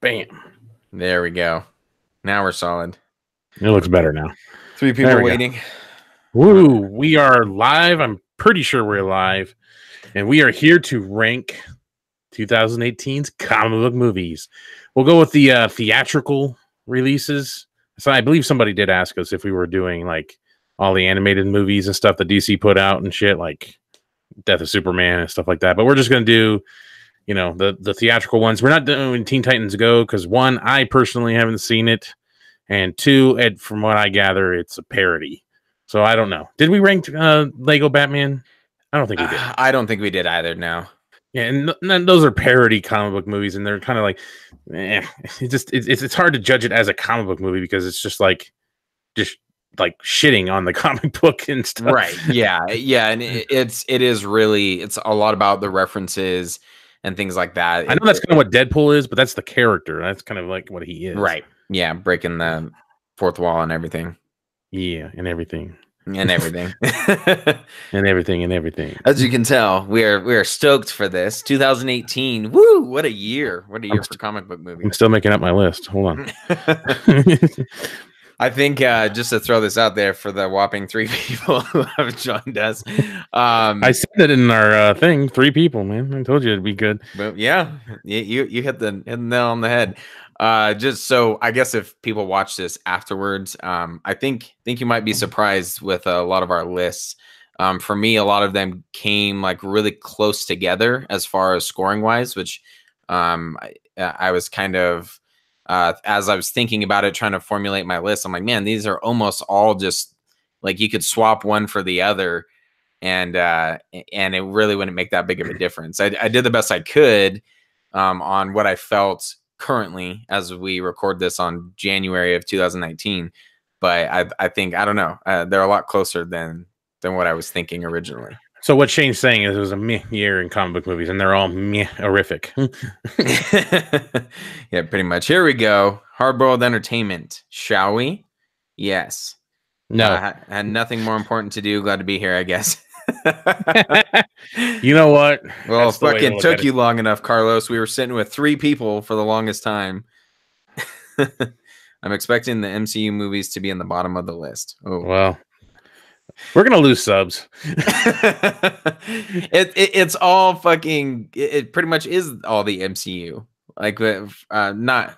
Bam. There we go. Now we're solid. It looks better now. 3 people waiting. Woo, we are live. I'm pretty sure we're live. And we are here to rank 2018's comic book movies. We'll go with the theatrical releases. So I believe somebody did ask us if we were doing like all the animated movies and stuff that DC put out and shit, like Death of Superman and stuff like that. But we're just going to do, you know, the theatrical ones. We're not doing Teen Titans Go because, one, I personally haven't seen it. And two, from what I gather, it's a parody. So I don't know. Did we rank Lego Batman? I don't think we did. I don't think we did either, no. Yeah, and those are parody comic book movies, and they're kind of like, it's hard to judge it as a comic book movie because it's just like shitting on the comic book and stuff. Right? Yeah, and it is really, it's a lot about the references and things like that. I know that's kind of what Deadpool is, but that's the character. That's kind of like what he is. Right? Yeah, breaking the fourth wall and everything. Yeah, and everything. And everything. and everything. As you can tell, we are stoked for this 2018. Woo! What a year! What a year for comic book movies. I'm still making up my list. Hold on. I think just to throw this out there for the whopping 3 people who have joined us. I said it in our thing. 3 people, man. I told you it'd be good. But yeah, you hit the nail on the head. Just so I guess if people watch this afterwards, I think you might be surprised with a lot of our lists. For me, a lot of them came like really close together as far as scoring wise, which I was kind of as I was thinking about it, trying to formulate my list. I'm like, man, these are almost all just like you could swap one for the other, and it really wouldn't make that big of a difference. I did the best I could on what I felt currently as we record this on January of 2019, but I think, I don't know, they're a lot closer than what I was thinking originally. So what Shane's saying is it was a meh year in comic book movies, and they're all meh-horrific. Yeah, pretty much. Here we go. Hardboiled entertainment, shall we? Yes. No. Had nothing more important to do. Glad to be here, I guess. You know what? Well, it fucking took you long enough, Carlos. We were sitting with 3 people for the longest time. I'm expecting the MCU movies to be in the bottom of the list. Oh, well, we're gonna lose subs. It's all fucking. It pretty much is all the MCU. Like, not.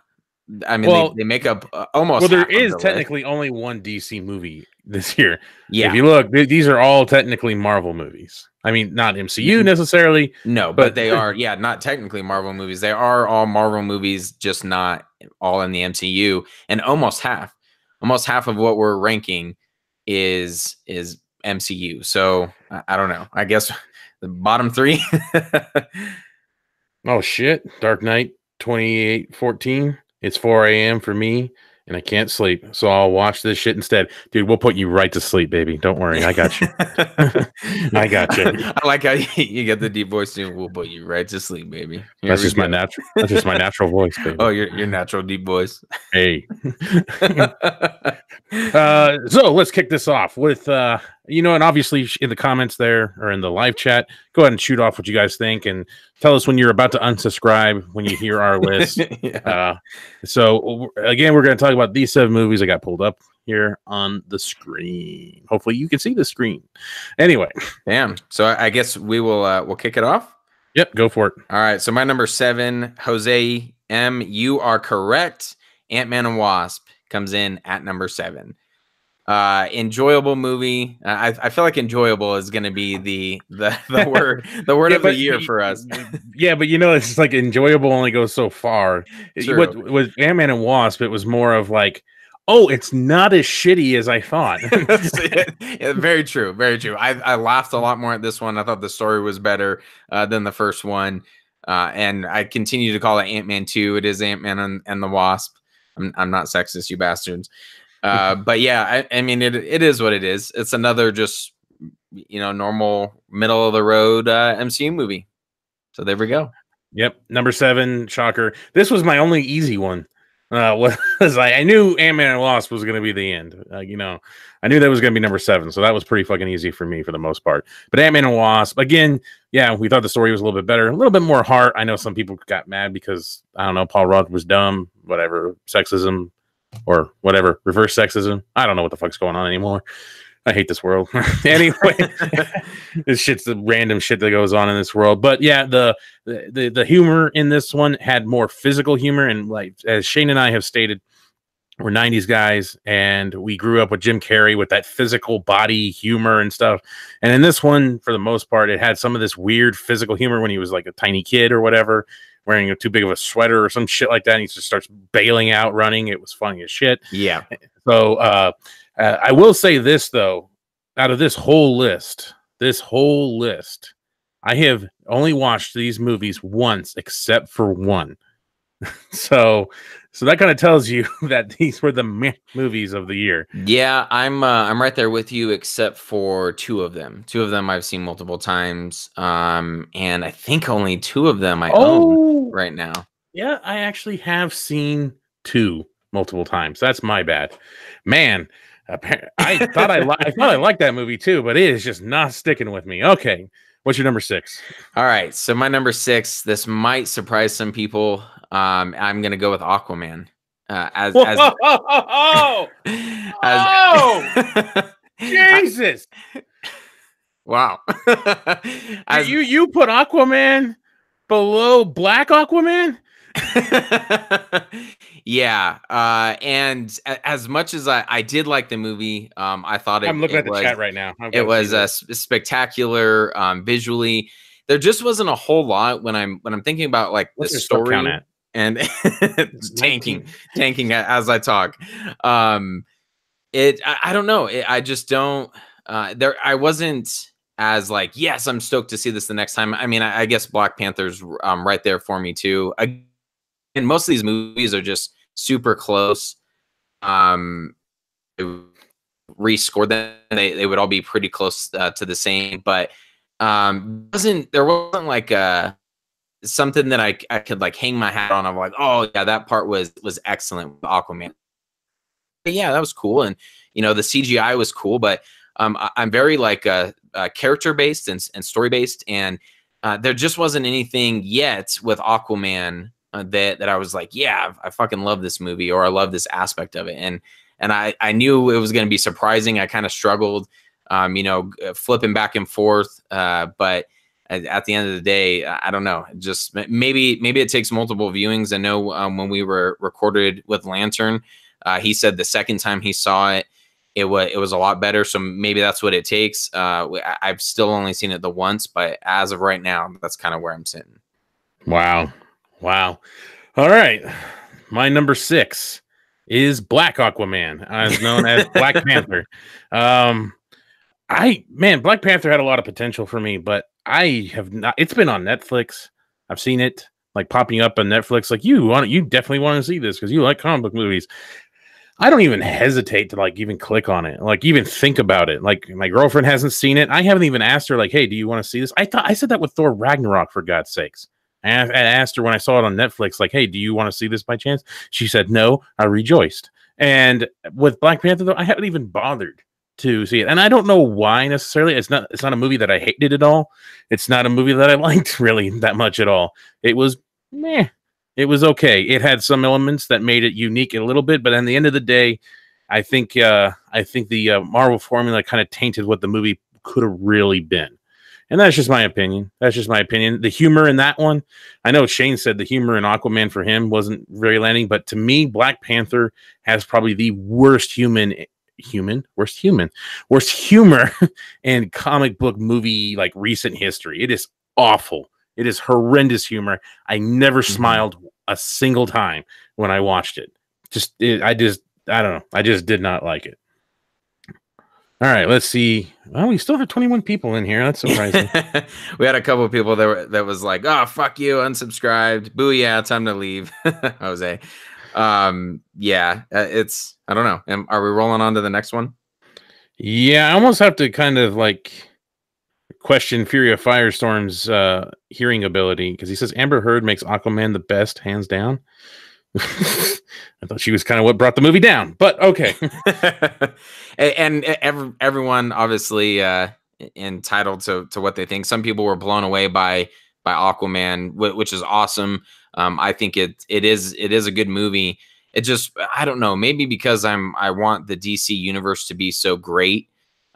I mean, well, they make up almost. Well, there is technically only one DC movie this year. Yeah. If you look, these are all technically Marvel movies. I mean, not MCU necessarily. No, but they are. Yeah, not technically Marvel movies. They are all Marvel movies, just not all in the MCU. And almost half of what we're ranking is MCU. So I don't know. I guess the bottom 3. Oh shit! Dark Knight 2814. It's 4 a.m. for me, and I can't sleep, so I'll watch this shit instead. Dude, we'll put you right to sleep, baby. Don't worry, I got you. I got you. I like how you get the deep voice too. We'll put you right to sleep, baby. That's just my natural. That's just my natural voice, baby. Oh, your natural deep voice. Hey. So let's kick this off with and obviously in the comments there or in the live chat, go ahead and shoot off what you guys think and tell us when you're about to unsubscribe when you hear our list. Yeah. So again, we're going to talk about these 7 movies I got pulled up here on the screen. Hopefully you can see the screen. Anyway, damn. So I guess we'll kick it off. Yep, go for it. All right. So my number 7, Jose M. You are correct. Ant-Man and Wasp comes in at number 7. Enjoyable movie. I feel like enjoyable is going to be the word of the year for us. Yeah, but it's like enjoyable only goes so far. With Ant-Man and Wasp, it was more of like, oh, it's not as shitty as I thought. Yeah, very true. Very true. I laughed a lot more at this one. I thought the story was better than the first one. And I continue to call it Ant-Man 2. It is Ant-Man and the Wasp. I'm not sexist, you bastards. But yeah, I mean, it is what it is. It's another just, normal middle of the road MCU movie. So there we go. Yep. Number 7, shocker. This was my only easy one. was like, I knew Ant-Man and Wasp was going to be the end. You know, I knew that was going to be number 7, so that was pretty fucking easy for me for the most part. But Ant-Man and Wasp, again, yeah, we thought the story was a little bit better, a little bit more heart. I know some people got mad because I don't know, Paul Rudd was dumb, whatever, sexism or whatever, reverse sexism. I don't know what the fuck's going on anymore. I hate this world. Anyway, this shit's the random shit that goes on in this world. But yeah, the humor in this one had more physical humor, and like as Shane and I have stated, we're 90s guys and we grew up with Jim Carrey with that physical body humor and stuff. And in this one, for the most part, it had some of this weird physical humor when he was like a tiny kid or whatever, wearing too big of a sweater or some shit like that. And he just starts bailing out running. It was funny as shit. Yeah. So I will say this, though, out of this whole list, I have only watched these movies once, except for one. So that kind of tells you that these were the movies of the year. Yeah, I'm right there with you, except for 2 of them. 2 of them I've seen multiple times, and I think only 2 of them I own right now. Yeah, I actually have seen 2 multiple times. That's my bad, man. I thought I liked that movie too, but it is just not sticking with me. Okay, what's your number 6? All right, so my number 6. This might surprise some people. I'm gonna go with Aquaman. Jesus! Wow. You put Aquaman below Black Aquaman? Yeah, and as much as I did like the movie, I thought I'm looking at the chat right now. It was spectacular visually. There just wasn't a whole lot when I'm thinking about like the story and tanking as I talk. I don't know. I just don't. I wasn't as like, yes, I'm stoked to see this the next time. I mean, I guess Black Panther's right there for me too. And most of these movies are just super close. Rescored them, they would all be pretty close to the same, but there wasn't like something that I could like hang my hat on. I'm like, oh yeah, that part was excellent with Aquaman. But yeah, that was cool, and you know the CGI was cool, but I'm very like character based and story based, and there just wasn't anything yet with Aquaman that I was like, yeah, I fucking love this movie, or I love this aspect of it, and I knew it was going to be surprising. I kind of struggled, flipping back and forth, but at the end of the day, I don't know. Just maybe it takes multiple viewings. I know when we were recorded with Lantern, he said the second time he saw it, it was a lot better. So maybe that's what it takes. I've still only seen it the once, but as of right now, that's kind of where I'm sitting. Wow. All right. My number 6 is Black Aquaman, as known as Black Panther. Black Panther had a lot of potential for me, but I have not. It's been on Netflix. I've seen it like popping up on Netflix. Like you definitely want to see this because you like comic book movies. I don't even hesitate to like even click on it, like even think about it. Like my girlfriend hasn't seen it. I haven't even asked her like, hey, do you want to see this? I said that with Thor Ragnarok, for God's sakes. I asked her when I saw it on Netflix, like, hey, do you want to see this by chance? She said no. I rejoiced. And with Black Panther, though, I haven't even bothered to see it. And I don't know why necessarily. It's not a movie that I hated at all. It's not a movie that I liked really that much at all. It was meh. It was okay. It had some elements that made it unique a little bit, but at the end of the day, I think the Marvel formula kind of tainted what the movie could have really been. And that's just my opinion. The humor in that one, I know Shane said the humor in Aquaman for him wasn't very landing, but to me, Black Panther has probably the worst humor in comic book movie like recent history. It is awful. It is horrendous humor. I never smiled a single time when I watched it. I don't know. I just did not like it. All right, let's see. Well, we still have 21 people in here. That's surprising. We had a couple of people that was like, "Oh, fuck you, unsubscribed. Booyah, time to leave." Jose. It's I don't know. Are we rolling on to the next one? Yeah, I almost have to kind of like question Fury of Firestorm's hearing ability because he says Amber Heard makes Aquaman the best, hands down. I thought she was kind of what brought the movie down, but okay. And everyone obviously entitled to what they think. Some people were blown away by Aquaman, which is awesome. I think it is a good movie. It just, I don't know, maybe because I want the DC universe to be so great,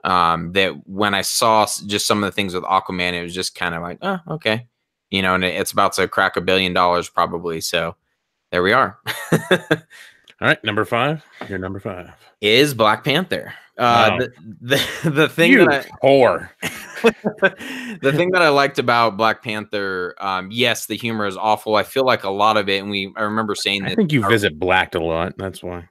that when I saw just some of the things with Aquaman, it was just kind of like, oh, okay, you know, and it's about to crack $1 billion probably. So there we are. All right, number 5. Your number 5 is Black Panther. Oh. The thing You that whore. the thing that I liked about Black Panther, yes, the humor is awful. I feel like a lot of it, and I remember saying that. I think you visit Blacked a lot. That's why.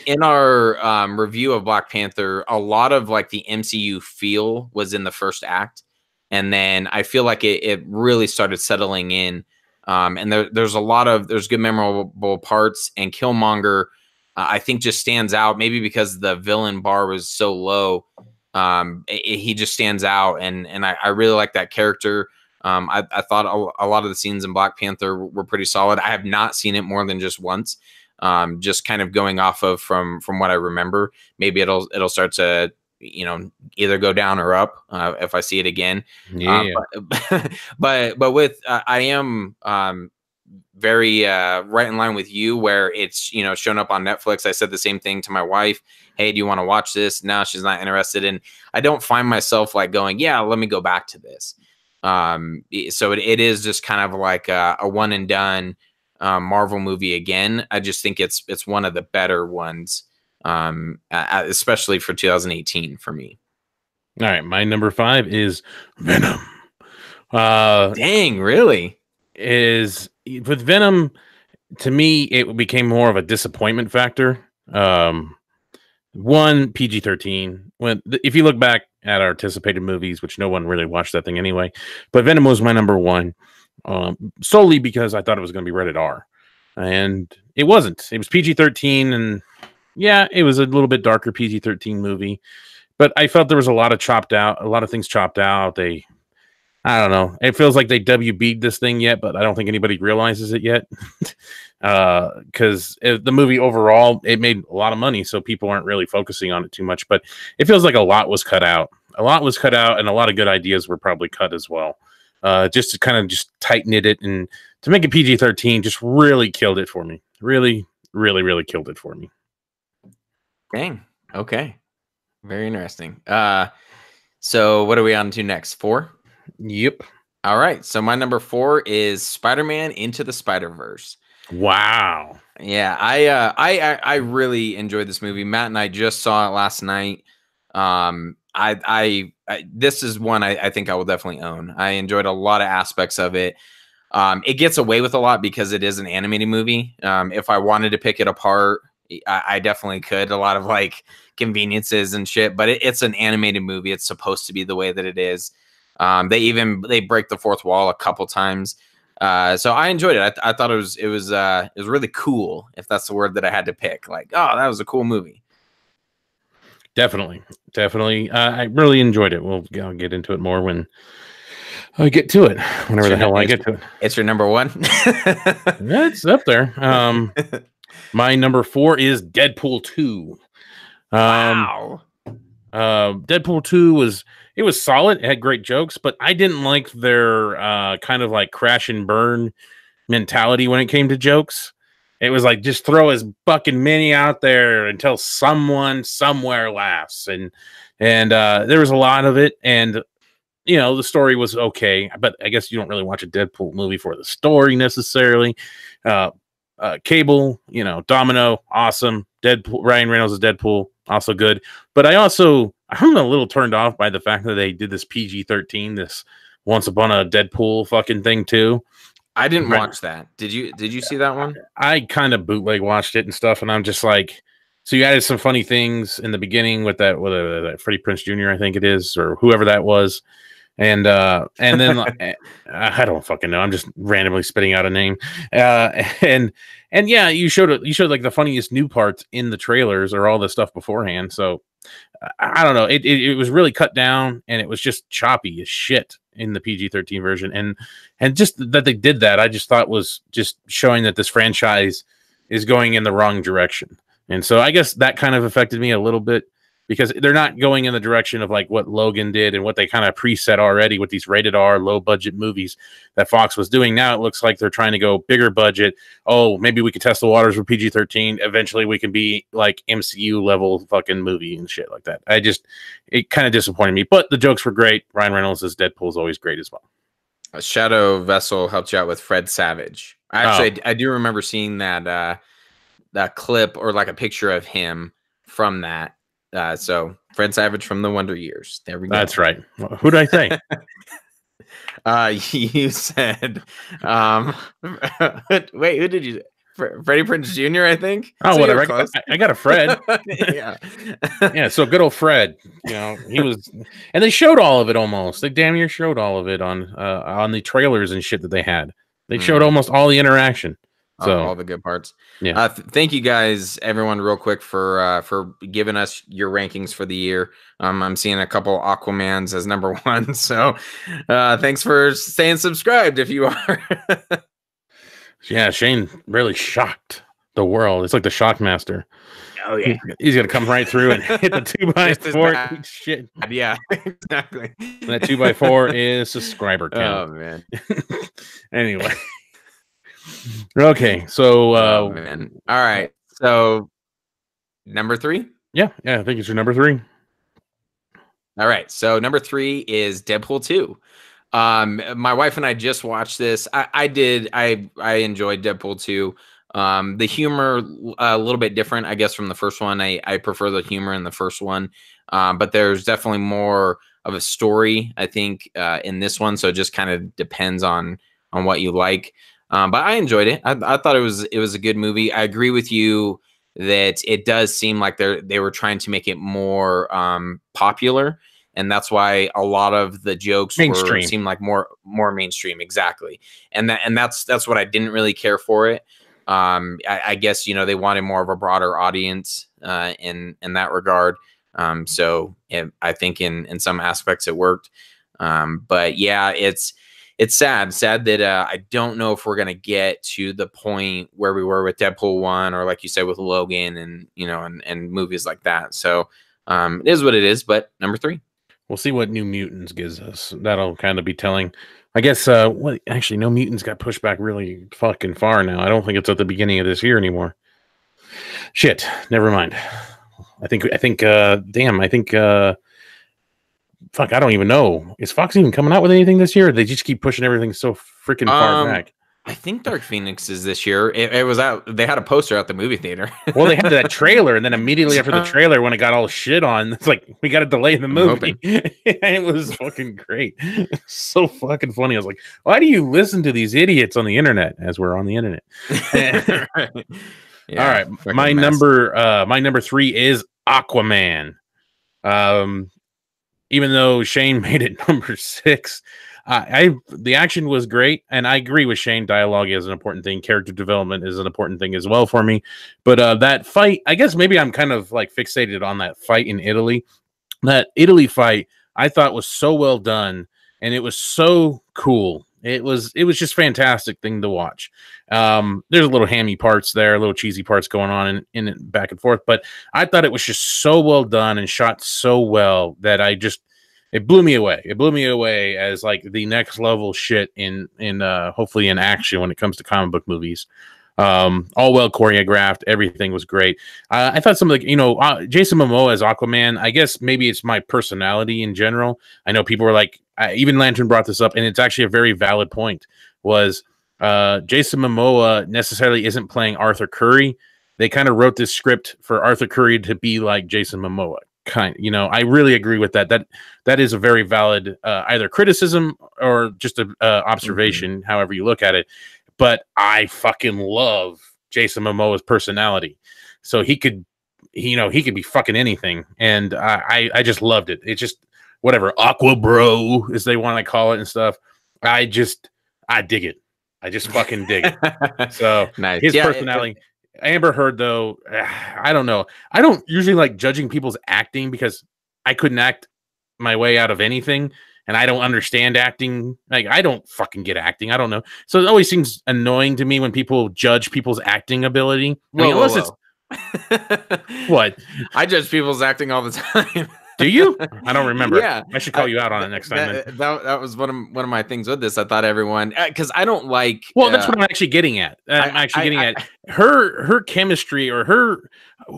In our review of Black Panther, a lot of like the MCU feel was in the first act, and then I feel like it really started settling in. And there's good memorable parts, and Killmonger, I think, just stands out. Maybe because the villain bar was so low, he just stands out, and I really like that character. I thought a lot of the scenes in Black Panther were pretty solid. I have not seen it more than just once. Just kind of going off of from what I remember. Maybe it'll start to, you know, either go down or up if I see it again. Yeah. But with I am very right in line with you, where it's, you know, shown up on Netflix. I said the same thing to my wife. Hey, do you want to watch this? No, she's not interested. And I don't find myself like going, yeah, let me go back to this. So it is just kind of like a one and done Marvel movie again. I just think it's one of the better ones, especially for 2018 for me. All right, my number 5 is Venom. Dang, really? Is with Venom, to me, it became more of a disappointment factor. One, PG-13. If you look back at our anticipated movies, which no one really watched that thing anyway, but Venom was my number 1, solely because I thought it was going to be rated R, and it wasn't. It was PG-13, and yeah, it was a little bit darker PG-13 movie, but I felt there was a lot of things chopped out. I don't know. It feels like they WB'd this thing yet, but I don't think anybody realizes it yet. Because the movie overall, it made a lot of money, so people aren't really focusing on it too much. But it feels like a lot was cut out. A lot was cut out, and a lot of good ideas were probably cut as well. Just to kind of just tighten it and to make it PG-13 just really killed it for me. Really, really, really killed it for me. Dang. Okay. Very interesting. So what are we on to next? 4? Yep. All right. So my number 4 is Spider-Man Into the Spider-Verse. Wow. Yeah, I really enjoyed this movie. Matt and I just saw it last night. This is one I think I will definitely own. I enjoyed a lot of aspects of it. It gets away with a lot because it is an animated movie. If I wanted to pick it apart, I definitely could. A lot of like conveniences and shit, but it's an animated movie. It's supposed to be the way that it is. They break the fourth wall a couple times. So I enjoyed it. I thought it was really cool, if that's the word that I had to pick. Like, oh, that was a cool movie. Definitely. I really enjoyed it. I'll get into it more when I get to it. Whenever the hell I get to it. It's your number 1. It's up there. My number 4 is Deadpool 2. Wow. Deadpool 2 was solid. It had great jokes, but I didn't like their kind of like crash and burn mentality when it came to jokes. It was like, just throw as fucking many out there until someone somewhere laughs. And there was a lot of it. And, you know, the story was okay, but I guess you don't really watch a Deadpool movie for the story necessarily. Cable, you know, Domino, awesome. Deadpool, Ryan Reynolds is Deadpool, also good. But I'm a little turned off by the fact that they did this PG-13, this Once Upon a Deadpool fucking thing too. I didn't watch that. Did you see that one? I kind of bootleg watched it and stuff, and I'm just like, so you added some funny things in the beginning with that Freddie Prinze Jr., I think it is, or whoever that was. And then I don't fucking know. I'm just randomly spitting out a name. And yeah, you showed like the funniest new parts in the trailers or all the stuff beforehand. So I don't know. It was really cut down, and it was just choppy as shit in the PG-13 version. And just that they did that, I just thought was just showing that this franchise is going in the wrong direction. And so I guess that kind of affected me a little bit, because they're not going in the direction of like what Logan did and what they kind of preset already with these rated R, low budget movies that Fox was doing. Now it looks like they're trying to go bigger budget. Oh, maybe we could test the waters with PG-13. Eventually we can be like MCU level fucking movie and shit like that. It kind of disappointed me, but the jokes were great. Ryan Reynolds as Deadpool is always great as well. Shadow Vessel helped you out with Fred Savage. I do remember seeing that clip or like a picture of him from that. So Fred Savage from the Wonder Years. There we go. That's right. Who did I say? You said, wait, who did you? Freddie Prinze Jr., I think. Oh, so whatever. I got a Fred. Yeah. Yeah. So good old Fred. You know, he was, and they showed all of it almost. They damn near showed all of it on the trailers and shit that they had. They showed almost all the interaction. So all the good parts. Yeah. Thank you guys, everyone, real quick for giving us your rankings for the year. I'm seeing a couple Aquamans as number 1. So thanks for staying subscribed if you are. Yeah, Shane really shocked the world. It's like the Shockmaster. Oh yeah, he's gonna come right through and hit the 2x4. Shit. Yeah, exactly. And that 2x4 is subscriber count. Oh man. Anyway. Okay, so oh, man. All right. So number 3? Yeah, I think it's your number 3. All right. So number 3 is Deadpool 2. My wife and I just watched this. I enjoyed Deadpool 2. The humor a little bit different, I guess, from the first one. I prefer the humor in the first one. But there's definitely more of a story, I think, in this one. So it just kind of depends on what you like. But I enjoyed it. I thought it was a good movie. I agree with you that it does seem like they were trying to make it more popular, and that's why a lot of the jokes seem like more mainstream. Exactly, and that's what I didn't really care for it. I guess they wanted more of a broader audience in that regard. So I think in some aspects it worked. But yeah, it's sad that I don't know if we're going to get to the point where we were with Deadpool 1 or like you said with Logan and, and movies like that. So it is what it is, but number 3. We'll see what New Mutants gives us. That'll kind of be telling. I guess, actually, No Mutants got pushed back really fucking far now. I don't think it's at the beginning of this year anymore. Shit, never mind. I think, fuck, I don't even know. Is Fox even coming out with anything this year? Or they just keep pushing everything so freaking far back. I think Dark Phoenix is this year. It was out. They had a poster at the movie theater. Well, they had that trailer, and then immediately after the trailer, when it got all shit on, it's like we got to delay the movie. It was fucking great. So fucking funny. I was like, why do you listen to these idiots on the internet? As we're on the internet. Right. Yeah, all right, my number 3 is Aquaman. Even though Shane made it number 6, the action was great, and I agree with Shane. Dialogue is an important thing. Character development is an important thing as well for me. But that fight, I guess maybe I'm kind of like fixated on that fight in Italy. That Italy fight, I thought was so well done, and it was so cool. It was just fantastic thing to watch. There's a little hammy parts there, a little cheesy parts going on in it back and forth, but I thought it was just so well done and shot so well that it blew me away. It blew me away as like the next level shit in hopefully in action when it comes to comic book movies. All well choreographed. Everything was great. I thought some of the, Jason Momoa as Aquaman, I guess maybe it's my personality in general. I know people were like, even Lantern brought this up, and it's actually a very valid point, was Jason Momoa necessarily isn't playing Arthur Curry. They kind of wrote this script for Arthur Curry to be like Jason Momoa. I really agree with that. That is a very valid either criticism or just a observation, however you look at it. But I fucking love Jason Momoa's personality. So he could be fucking anything. And I just loved it. It just, whatever Aqua Bro as they want to call it and stuff. I dig it. I just fucking dig it. So Nice. his personality. Amber Heard, though, I don't know. I don't usually like judging people's acting because I couldn't act my way out of anything, and I don't understand acting. Like, I don't fucking get acting. I don't know. So it always seems annoying to me when people judge people's acting ability. It's what? I judge people's acting all the time. Do you? I don't remember. Yeah, I should call you out on it next time. That was one of my things with this. I thought everyone, because I don't like. Well, that's what I'm actually getting at. I'm actually getting at her chemistry, or her.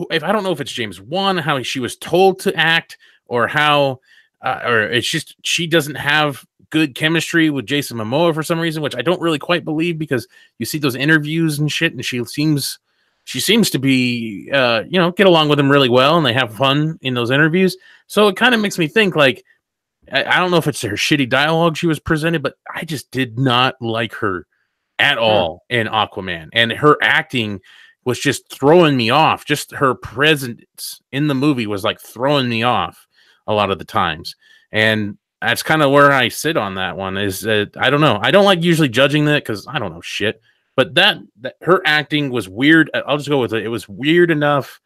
If I don't know if it's James Wan, how she was told to act, or how, or it's just she doesn't have good chemistry with Jason Momoa for some reason, which I don't really quite believe, because you see those interviews and shit, and she seems to be, get along with him really well, and they have fun in those interviews. So it kind of makes me think, like, I don't know if it's her shitty dialogue she was presented, but I just did not like her at all in Aquaman. And her acting was just throwing me off. Just her presence in the movie was like throwing me off a lot of the times. And that's kind of where I sit on that one, is that I don't know. I don't like usually judging that because I don't know shit. But that her acting was weird. I'll just go with it. It was weird enough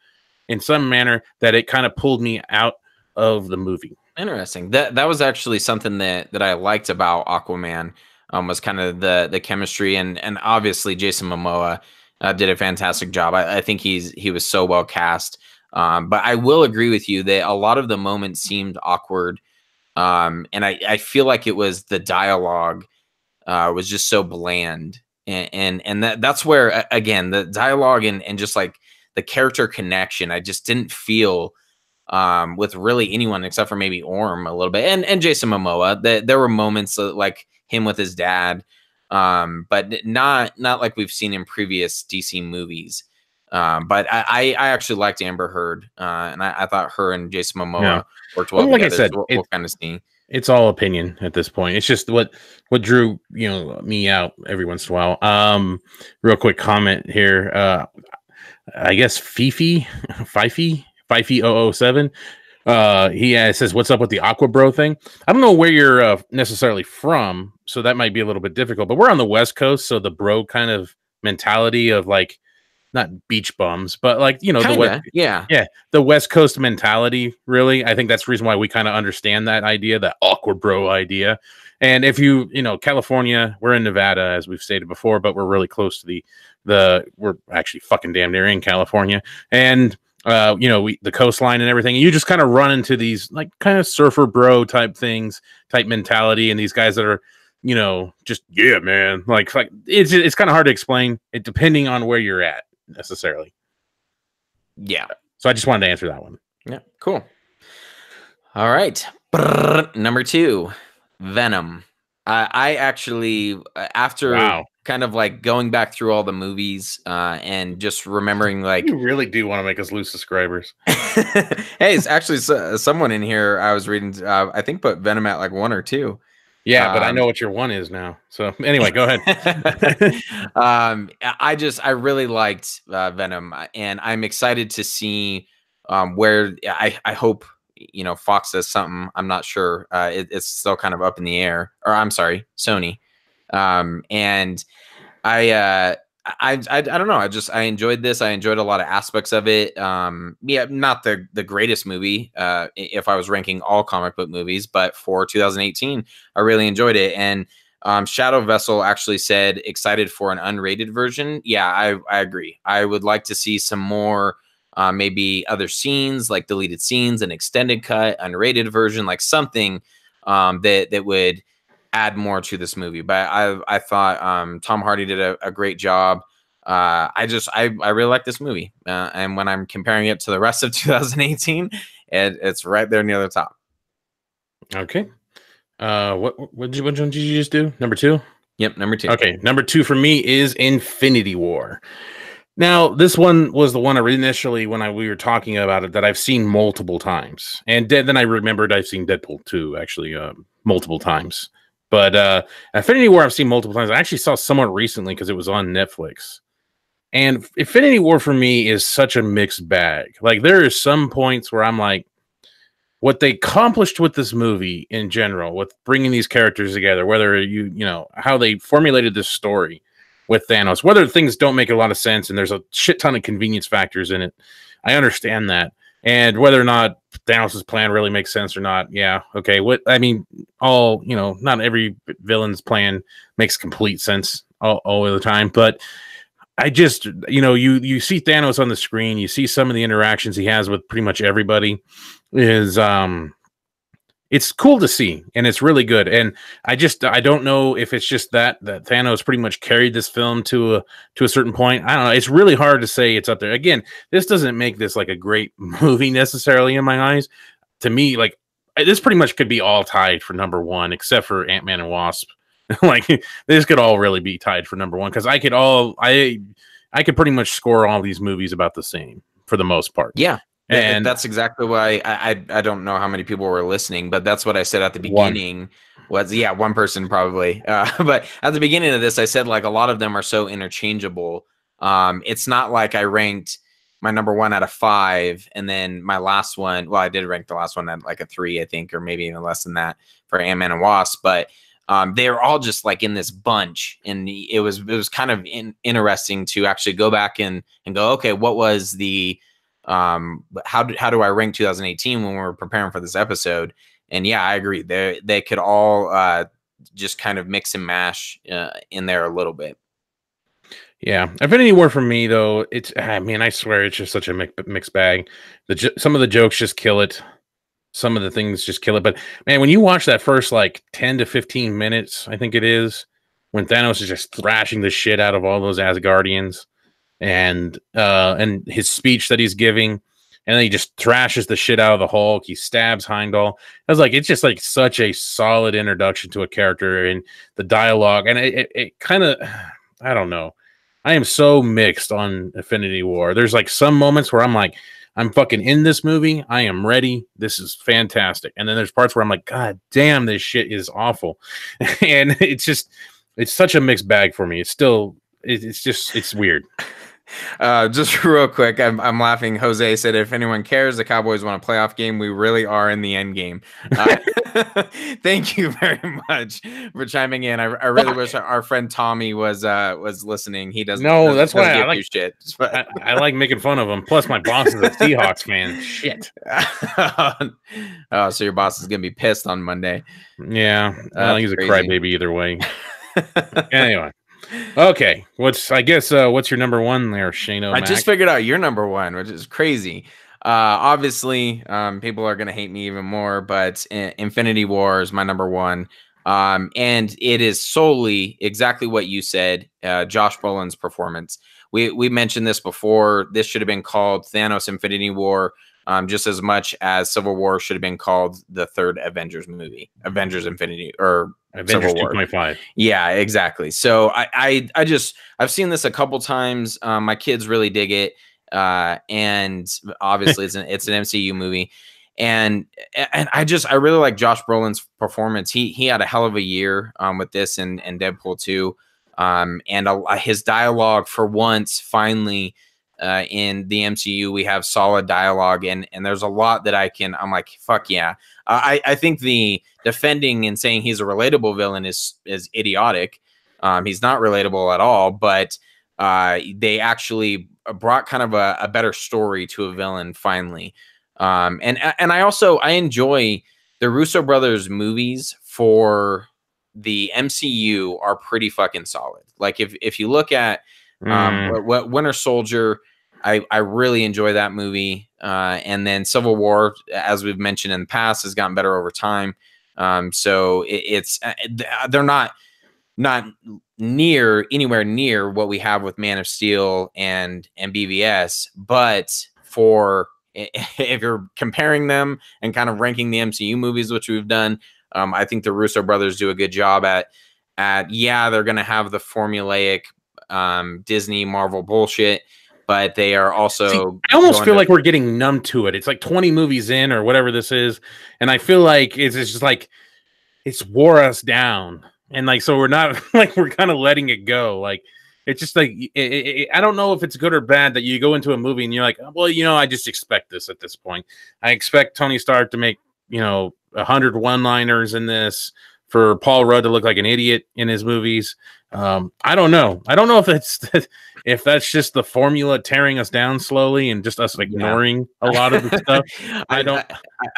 in some manner that it kind of pulled me out of the movie. Interesting. That was actually something that I liked about Aquaman, was kind of the chemistry, and obviously Jason Momoa did a fantastic job. I think he was so well cast. But I will agree with you that a lot of the moments seemed awkward, and I feel like it was the dialogue was just so bland. And that's where, again, the dialogue and just like the character connection, I just didn't feel with really anyone except for maybe Orm a little bit, and Jason Momoa. There were moments like him with his dad, but not like we've seen in previous DC movies. But I actually liked Amber Heard, and I thought her and Jason Momoa worked well like together. I said, we'll kind of see. It's all opinion at this point. It's just what drew me out every once in a while. Real quick comment here. I guess Fifi 007. He says, "What's up with the Aqua Bro thing?" I don't know where you're necessarily from, so that might be a little bit difficult. But we're on the West Coast, so the bro kind of mentality of like, not beach bums, but like, the West Coast mentality, really. I think that's the reason why we kind of understand that idea, that awkward bro idea. And if California, we're in Nevada, as we've stated before, but we're really close to we're actually fucking damn near in California. And, the coastline and everything. And you just kind of run into these like kind of surfer bro type mentality. And these guys that are, just, yeah, man, like it's kind of hard to explain it depending on where you're at. Necessarily. Yeah. So I just wanted to answer that one. Yeah. Cool. All right. Number 2, Venom. I actually, after kind of like going back through all the movies and just remembering, like, you really do want to make us lose subscribers. Hey, it's actually someone in here I was reading, I think put Venom at like 1 or 2. Yeah, but I know what your 1 is now. So anyway, go ahead. I really liked Venom, and I'm excited to see where I hope Fox does something. I'm not sure. It's still kind of up in the air. Or I'm sorry, Sony. And I don't know. I enjoyed this. I enjoyed a lot of aspects of it. Yeah, not the greatest movie if I was ranking all comic book movies, but for 2018, I really enjoyed it. And Shadow Vessel actually said excited for an unrated version. Yeah, I agree. I would like to see some more, maybe other scenes, like deleted scenes, an extended cut, unrated version, like something that would add more to this movie. But I thought Tom Hardy did a great job. I really like this movie, and when I'm comparing it to the rest of 2018, it's right there near the top. Okay. What one did you just do? Number 2? Yep, number 2. Okay, number 2 for me is Infinity War. Now, this one was the one initially when we were talking about it that I've seen multiple times, and then I remembered I've seen Deadpool 2 actually multiple times. But Infinity War I've seen multiple times. I actually saw somewhat recently because it was on Netflix. And Infinity War for me is such a mixed bag. Like, there are some points where I'm like, what they accomplished with this movie in general, with bringing these characters together, whether you know how they formulated this story with Thanos, whether things don't make a lot of sense and there's a shit ton of convenience factors in it, I understand that. And whether or not Thanos' plan really makes sense or not, yeah, okay. What I mean, all you know, not every villain's plan makes complete sense all the time, but I just, you know, you see Thanos on the screen, you see some of the interactions he has with pretty much everybody is it's cool to see, and it's really good. And I don't know if it's just that Thanos pretty much carried this film to a certain point. I don't know. It's really hard to say it's up there. Again, this doesn't make this like a great movie necessarily in my eyes. To me, like this pretty much could be all tied for number one, except for Ant-Man and Wasp. Like this could all really be tied for number one because I could pretty much score all these movies about the same for the most part. Yeah. And that's exactly why I don't know how many people were listening, but that's what I said at the beginning. One person probably. But at the beginning of this, I said like a lot of them are so interchangeable. It's not like I ranked my number one out of 5, and then my last one. Well, I did rank the last one at like a 3, I think, or maybe even less than that for Ant-Man and Wasp. But they were all just like in this bunch, and it was kind of interesting to actually go back and go, okay, what was the how do I rank 2018 when we were preparing for this episode? And yeah, I agree. They could all just kind of mix and mash in there a little bit. Yeah, Infinity War for me though, it's I mean, I swear it's just such a mixed bag. Some of the jokes just kill it. Some of the things just kill it. But man, when you watch that first like 10 to 15 minutes, I think it is, when Thanos is just thrashing the shit out of all those Asgardians, and his speech that he's giving, and then he just thrashes the shit out of the Hulk. He stabs Heimdall. I was like, it's just like such a solid introduction to a character, and the dialogue, and it kind of, I don't know. I am so mixed on Infinity War. There's like some moments where I'm like, I'm fucking in this movie. I am ready. This is fantastic. And then there's parts where I'm like, God damn, this shit is awful. And it's such a mixed bag for me. It's weird. Just real quick, I'm laughing. Jose said, if anyone cares, the Cowboys won a playoff game. We really are in the end game. Thank you very much for chiming in. I really wish our friend Tommy was listening. He doesn't. No, that's why I like shit. I like making fun of him. Plus, my boss is a Seahawks fan. Shit. Oh, so your boss is gonna be pissed on Monday. Yeah, he's a crybaby either way. Anyway. Okay, what's your number one there, Shano? I just figured out your number one, which is crazy. Obviously, people are gonna hate me even more, but Infinity War is my number one. And it is solely exactly what you said. Josh Brolin's performance. We mentioned this before. This should have been called Thanos Infinity War. Just as much as Civil War should have been called the third Avengers movie, Avengers Infinity or Avengers 2.5. Yeah, exactly. So I've seen this a couple times. My kids really dig it, and obviously it's an MCU movie, and I really like Josh Brolin's performance. He had a hell of a year with this and Deadpool 2, and his dialogue for once finally. In the MCU, we have solid dialogue, and there's a lot that I'm like, fuck yeah. I think the defending and saying he's a relatable villain is idiotic. He's not relatable at all, but they actually brought kind of a better story to a villain finally. And I enjoy the Russo brothers movies for the MCU are pretty fucking solid. Like if you look at what Winter Soldier, I really enjoy that movie. And then Civil War, as we've mentioned in the past, has gotten better over time. So they're not anywhere near what we have with Man of Steel and BVS, but if you're comparing them and kind of ranking the MCU movies, which we've done, I think the Russo brothers do a good job at they're going to have the formulaic Disney Marvel bullshit, but they are also I almost feel like we're getting numb to it. It's like 20 movies in or whatever this is, and I feel like it's just like it's wore us down, and like so we're not like we're kind of letting it go. Like it's just like I don't know if it's good or bad that you go into a movie and you're like, well, I just expect this at this point. I expect Tony Stark to make you know, 100 one-liners in this, for Paul Rudd to look like an idiot in his movies. I don't know. I don't know if that's just the formula tearing us down slowly and just us ignoring a lot of the stuff.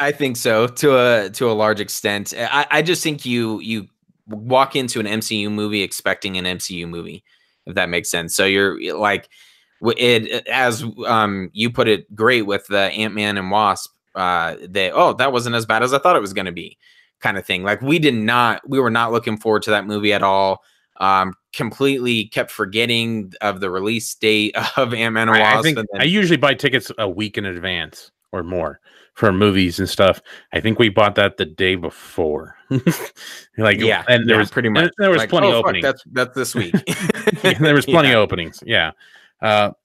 I think so to a large extent. I just think you walk into an MCU movie expecting an MCU movie, if that makes sense. So you're like, it as you put it great with the Ant-Man and Wasp. That wasn't as bad as I thought it was going to be, kind of thing. Like we were not looking forward to that movie at all. Completely kept forgetting of the release date of Ant-Man and Wasp. I usually buy tickets a week in advance or more for movies and stuff. I think we bought that the day before. Like, yeah, and there was pretty much there was like, plenty of openings. That's this week. There was plenty of openings. Yeah.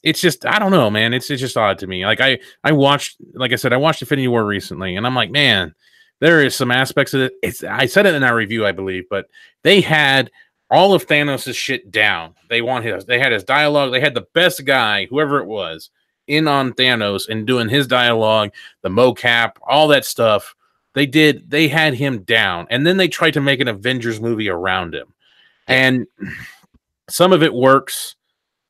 It's just, I don't know, man. It's just odd to me. Like I watched, like I said, I watched Infinity War recently, and I'm like, man, there is some aspects of it. I said it in our review, I believe, but they had all of Thanos' shit down. They had his dialogue. They had the best guy, whoever it was, in on Thanos and doing his dialogue, the mocap, all that stuff. They had him down. And then they tried to make an Avengers movie around him. And some of it works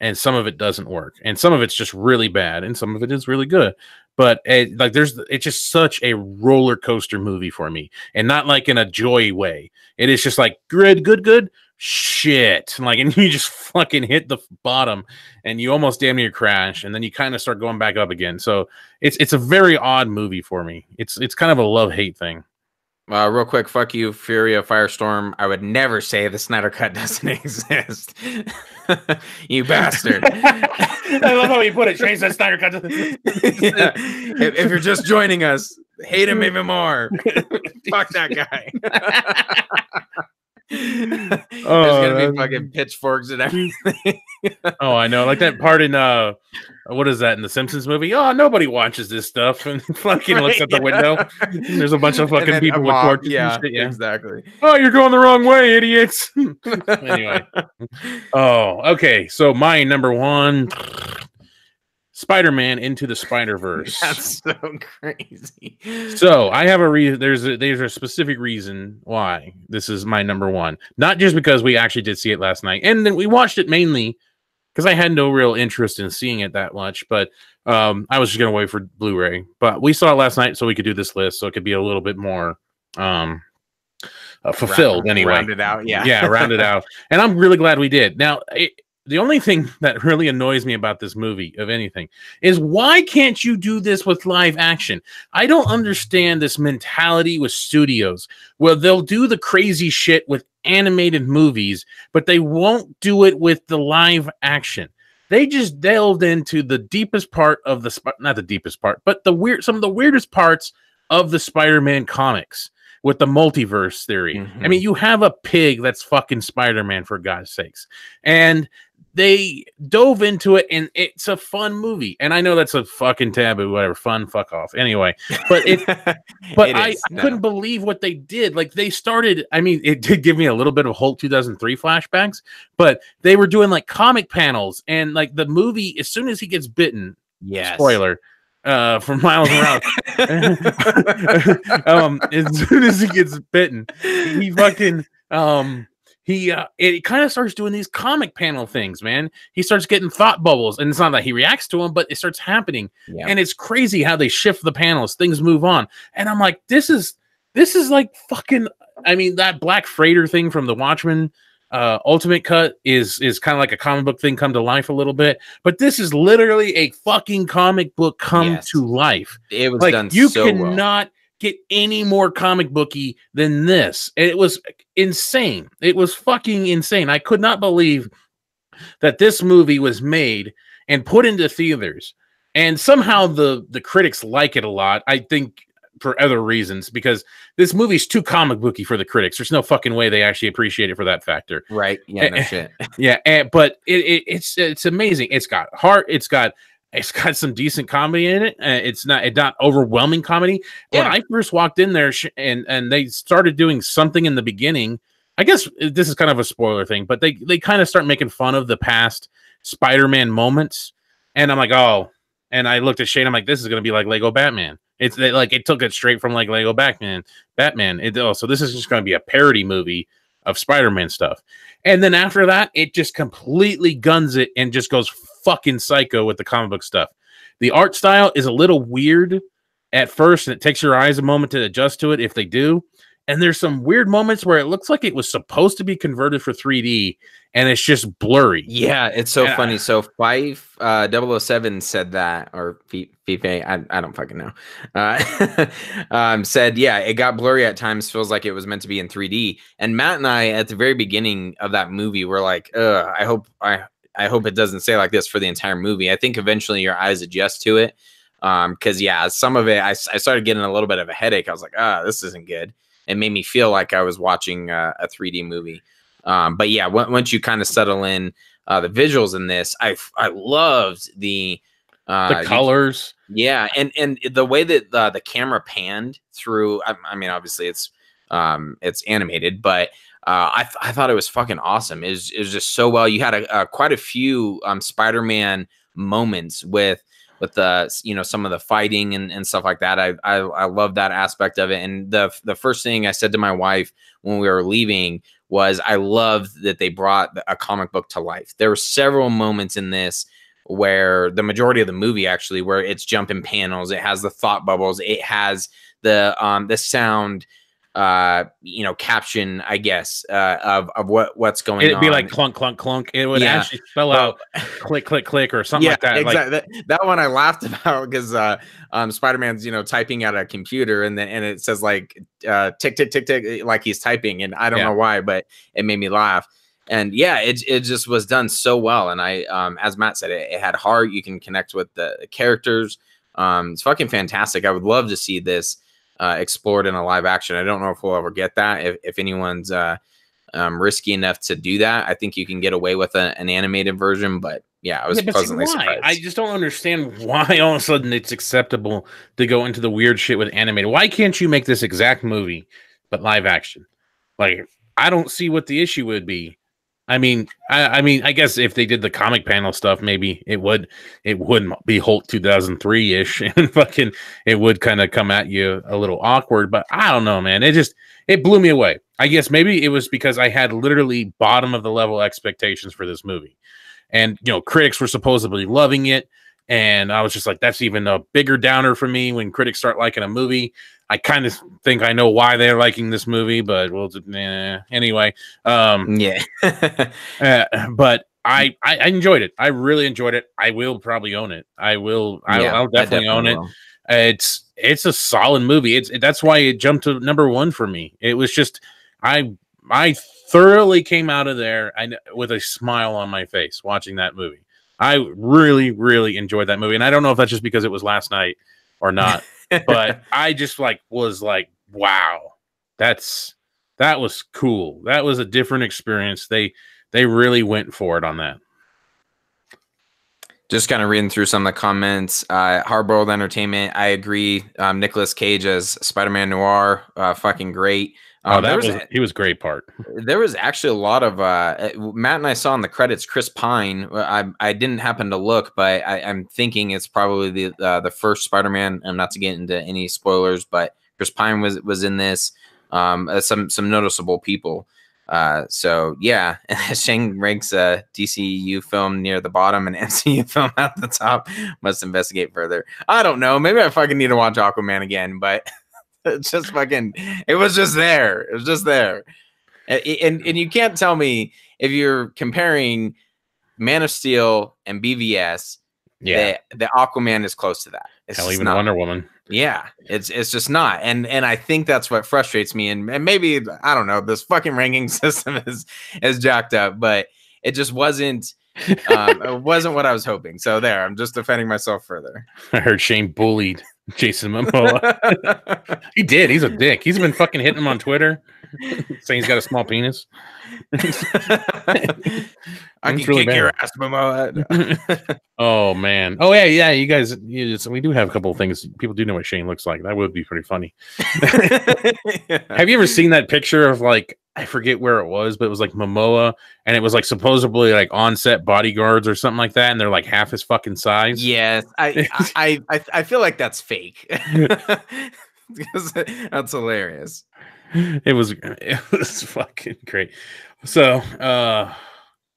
and some of it doesn't work. And some of it's just really bad and some of it is really good. But it's just such a roller coaster movie for me, and not like in a joy way. It is just like good, shit. Like, and you just fucking hit the bottom and you almost damn near crash. And then you kind of start going back up again. So it's a very odd movie for me. It's kind of a love-hate thing. Real quick, fuck you, Fury of Firestorm. I would never say the Snyder Cut doesn't exist. You bastard. I love how you put it. Change that Snyder Cut. Yeah. If you're just joining us, hate him even more. Fuck that guy. There's gonna be fucking pitchforks and everything. Oh, I know. Like that part in what is that in the Simpsons movie? Oh, nobody watches this stuff, and fucking looks at the window. There's a bunch of fucking people with torches. Yeah, and shit. Yeah, exactly. Oh, you're going the wrong way, idiots. Anyway. Oh, okay. So my number one, Spider-Man Into the Spider-Verse. That's so crazy. So I have a reason. There's a specific reason why this is my number one. Not just because we actually did see it last night, and then we watched it mainly because I had no real interest in seeing it that much. But I was just gonna wait for Blu-ray. But we saw it last night, so we could do this list, so it could be a little bit more fulfilled. Anyway, rounded out. Yeah, rounded out. And I'm really glad we did. Now, the only thing that really annoys me about this movie, of anything, is why can't you do this with live action? I don't understand this mentality with studios where they'll do the crazy shit with animated movies, but they won't do it with the live action. They just delved into the deepest part of not the deepest part, but some of the weirdest parts of the Spider-Man comics with the multiverse theory. I mean, you have a pig that's fucking Spider-Man, for God's sakes. And they dove into it, and it's a fun movie. And I know that's a fucking taboo, whatever. Fun, fuck off. Anyway, but I couldn't believe what they did. Like, they started, I mean, it did give me a little bit of Hulk 2003 flashbacks, but they were doing like comic panels, and like the movie, as soon as he gets bitten, spoiler, from Miles Morales. As soon as he gets bitten, he fucking it kind of starts doing these comic panel things, man. He starts getting thought bubbles, and it's not that he reacts to them, but it starts happening. And it's crazy how they shift the panels, things move on. And I'm like, this is like fucking, I mean, that Black Freighter thing from the Watchmen Ultimate Cut is kind of like a comic book thing come to life a little bit, but this is literally a fucking comic book come to life. It was like, done you so cannot get any more comic booky than this. It was insane. It was fucking insane. I could not believe that this movie was made and put into theaters, and somehow the critics like it a lot. I think for other reasons, because this movie's too comic booky for the critics. There's no fucking way they actually appreciate it for that factor. Right. Yeah, no shit. Yeah, but it's amazing. It's got heart. It's got some decent comedy in it. It's not overwhelming comedy. When I first walked in there and they started doing something in the beginning, I guess this is kind of a spoiler thing, but they kind of start making fun of the past Spider-Man moments. And I'm like, oh, and I looked at Shane. I'm like, this is going to be like Lego Batman. It's like it took it straight from like Lego Batman. So this is just going to be a parody movie of Spider-Man stuff. And then after that, it just completely guns it and just goes fucking psycho with the comic book stuff. The art style is a little weird at first, and it takes your eyes a moment to adjust to it if they do. And there's some weird moments where it looks like it was supposed to be converted for 3D, and it's just blurry. Yeah, it's so funny. So 007 said that, or FIFA, I don't fucking know. Said, yeah, it got blurry at times, feels like it was meant to be in 3D. And Matt and I, at the very beginning of that movie, were like, I hope it doesn't stay like this for the entire movie. I think eventually your eyes adjust to it. Because, yeah, some of it, I started getting a little bit of a headache. I was like, this isn't good. It made me feel like I was watching a 3D movie. But yeah, once you kind of settle in the visuals in this, I loved the colors. Yeah, and the way that the camera panned through. I mean, obviously it's animated, but I thought it was fucking awesome. It was just so well. You had quite a few Spider-Man moments with the some of the fighting and stuff like that. I love that aspect of it. And the first thing I said to my wife when we were leaving was I loved that they brought a comic book to life. There were several moments in this where the majority of the movie actually where it's jumping panels, it has the thought bubbles, it has the sound caption, I guess, of what's going on. It'd be like clunk, clunk, clunk. It would actually spell out click, click, click, or something like that. Exactly. That one I laughed about because Spider-Man's typing at a computer and it says like tick, tick, tick, tick, like he's typing, and I don't know why, but it made me laugh. And yeah, it just was done so well. And I as Matt said, it had heart. You can connect with the characters. It's fucking fantastic. I would love to see this explored in a live action. I don't know if we'll ever get that. If anyone's risky enough to do that, I think you can get away with an animated version. But yeah, I was pleasantly surprised. I just don't understand why all of a sudden it's acceptable to go into the weird shit with animated. Why can't you make this exact movie but live action? Like, I don't see what the issue would be. I mean, I guess if they did the comic panel stuff, maybe it wouldn't be Hulk 2003-ish and fucking it would kind of come at you a little awkward, but I don't know, man. It blew me away. I guess maybe it was because I had literally bottom of the level expectations for this movie. And, critics were supposedly loving it. And I was just like, that's even a bigger downer for me when critics start liking a movie. I kind of think I know why they're liking this movie, but anyway. But I enjoyed it. I really enjoyed it. I will probably own it. I'll definitely own it. It's a solid movie. That's why it jumped to number one for me. It was just I thoroughly came out of there with a smile on my face watching that movie. I really, really enjoyed that movie. And I don't know if that's just because it was last night or not, but I just was like, wow, that was cool. That was a different experience. They really went for it on that. Just kind of reading through some of the comments. Hardboiled Entertainment, I agree. Nicolas Cage as Spider-Man Noir, fucking great. He was great part. There was actually a lot of Matt and I saw in the credits Chris Pine. I didn't happen to look, but I'm thinking it's probably the first Spider-Man. Not to get into any spoilers, but Chris Pine was in this. Some noticeable people. So yeah, Shang ranks a DCU film near the bottom and MCU film at the top. Must investigate further. I don't know. Maybe I fucking need to watch Aquaman again, but. It's just fucking. It was just there. It was just there, and you can't tell me if you're comparing Man of Steel and BVS. Yeah, the Aquaman is close to that. It's even not. Wonder Woman. Yeah, it's just not, and I think that's what frustrates me. And maybe I don't know. This fucking ranking system is jacked up, but it just wasn't. It wasn't what I was hoping. So there, I'm just defending myself further. I heard Shane bullied Jason Momoa. He did. He's a dick. He's been fucking hitting him on Twitter, saying he's got a small penis. I can really kick your ass, Momoa. Oh man. Oh yeah. You guys. We do have a couple of things. People do know what Shane looks like. That would be pretty funny. Have you ever seen that picture of like I forget where it was, but it was like Momoa, and it was like supposedly like on-set bodyguards or something like that, and they're like half his fucking size. Yes, I feel like that's fake. Because that's hilarious. It was fucking great. So,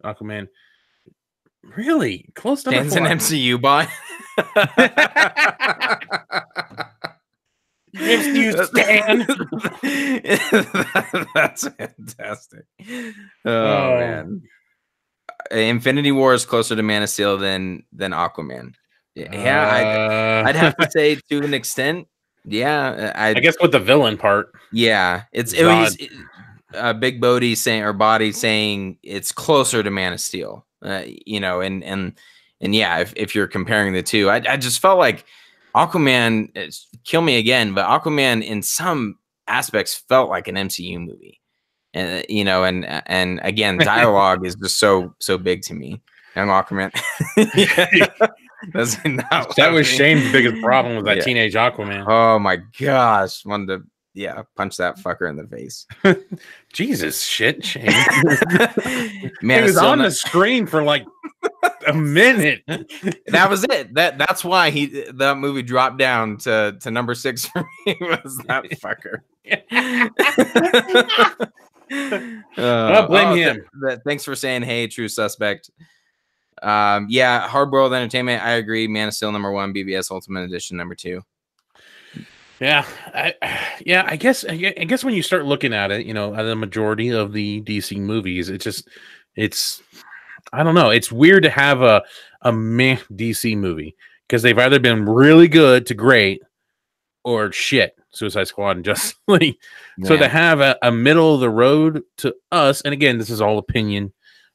Aquaman, really close number Dan's 4. an MCU bot. MCU Stan. That's fantastic. Oh man, Infinity War is closer to Man of Steel than Aquaman. Yeah, I'd have to say to an extent. Yeah, I guess with the villain part. Yeah, it was Big Bodie saying, or Body saying, it's closer to Man of Steel. You know, and yeah, if you're comparing the two, I just felt like Aquaman, kill me again, but Aquaman in some aspects felt like an MCU movie, and you know, and again, dialogue is just so big to me. Young Aquaman, that was Shane's biggest problem with that teenage Aquaman. Oh my gosh, wanted to punch that fucker in the face. Jesus shit, Shane. Man, he was on the screen for like a minute. That was it. That's why that movie dropped down to number 6 for me, was that fucker. Blame him. Thanks for saying hey, true suspect. Yeah, Hardboiled Entertainment, I agree. Man of Steel number 1, BVS Ultimate Edition number 2. Yeah, I guess when you start looking at it, you know, the majority of the DC movies, it's I don't know, it's weird to have a meh DC movie, because they've either been really good to great or shit. Suicide Squad and Justice League. So to have a middle of the road to us, and again, this is all opinion,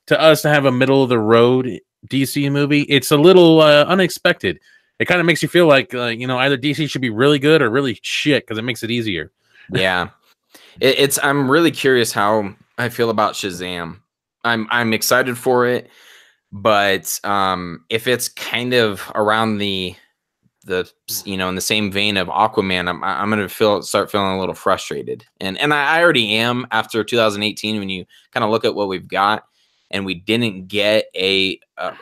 to us to have a middle of the road DC movie, it's a little unexpected. It kind of makes you feel like, you know, either DC should be really good or really shit, because it makes it easier. Yeah. I'm really curious how I feel about Shazam. I'm excited for it, but if it's kind of around the you know, in the same vein of Aquaman, I'm gonna start feeling a little frustrated, and I already am after 2018. When you kind of look at what we've got, and we didn't get a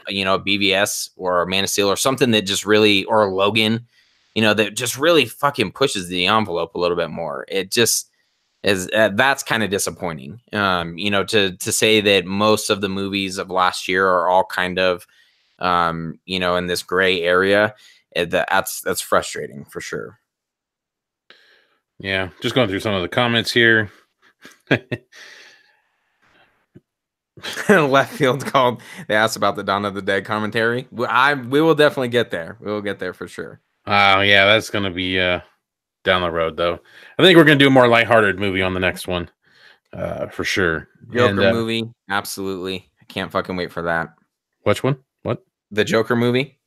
you know, a BVS or a Man of Steel or something that just really, or a Logan, you know, that just really fucking pushes the envelope a little bit more. It just is that's kind of disappointing. You know, to say that most of the movies of last year are all kind of you know, in this gray area, that's frustrating for sure. Yeah, just going through some of the comments here. Left field called. They asked about the Dawn of the Dead commentary. We will definitely get there. We will get there for sure. Oh yeah, that's gonna be down the road though. I think we're gonna do a more lighthearted movie on the next one, for sure. Joker movie, absolutely. I can't fucking wait for that. Which one? What? The Joker movie.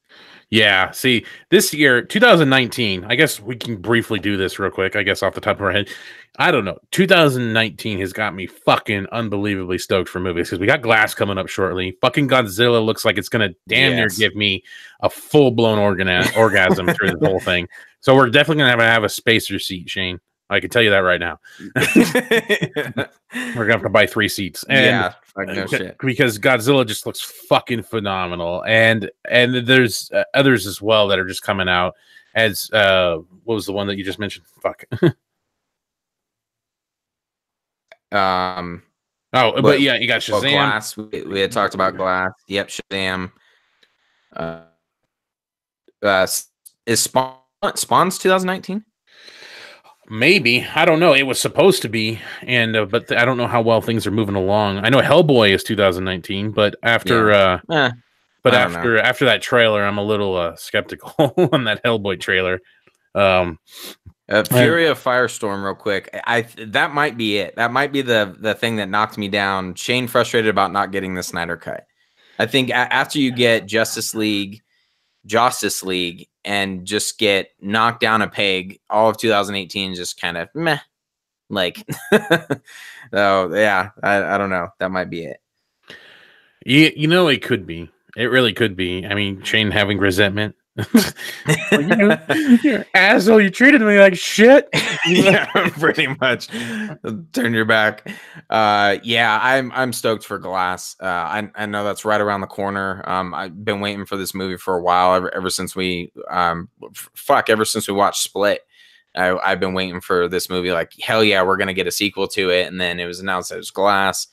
Yeah, see, this year, 2019, I guess we can briefly do this real quick, I guess off the top of our head. I don't know. 2019 has got me fucking unbelievably stoked for movies, because we got Glass coming up shortly. Fucking Godzilla looks like it's going to damn near give me a full-blown orgasm through the whole thing. So we're definitely going to have a spacer seat, Shane. I can tell you that right now. We're gonna have to buy 3 seats, and no shit, because Godzilla just looks fucking phenomenal, and there's others as well that are just coming out. As what was the one that you just mentioned? Fuck. But yeah, you got Shazam. Glass. We had talked about Glass. Yep, Shazam. Is Spawn's 2019? Maybe, I don't know. It was supposed to be, and but I don't know how well things are moving along. I know Hellboy is 2019, but after after that trailer, I'm a little skeptical on that Hellboy trailer. Fury of Firestorm, real quick. That might be it. That might be the thing that knocked me down. Shane frustrated about not getting the Snyder Cut. I think after you get Justice League, and just get knocked down a peg, all of 2018 just kind of meh. Like, oh yeah, I don't know. That might be it. You know, it could be. It really could be. I mean, Shane having resentment Well, you're asshole. You treated me like shit. Yeah, pretty much. Turn your back. Yeah, I'm stoked for Glass. I know that's right around the corner. I've been waiting for this movie for a while. Ever since we ever since we watched Split. I've been waiting for this movie. Like, hell yeah, we're gonna get a sequel to it. And then it was announced that it was Glass.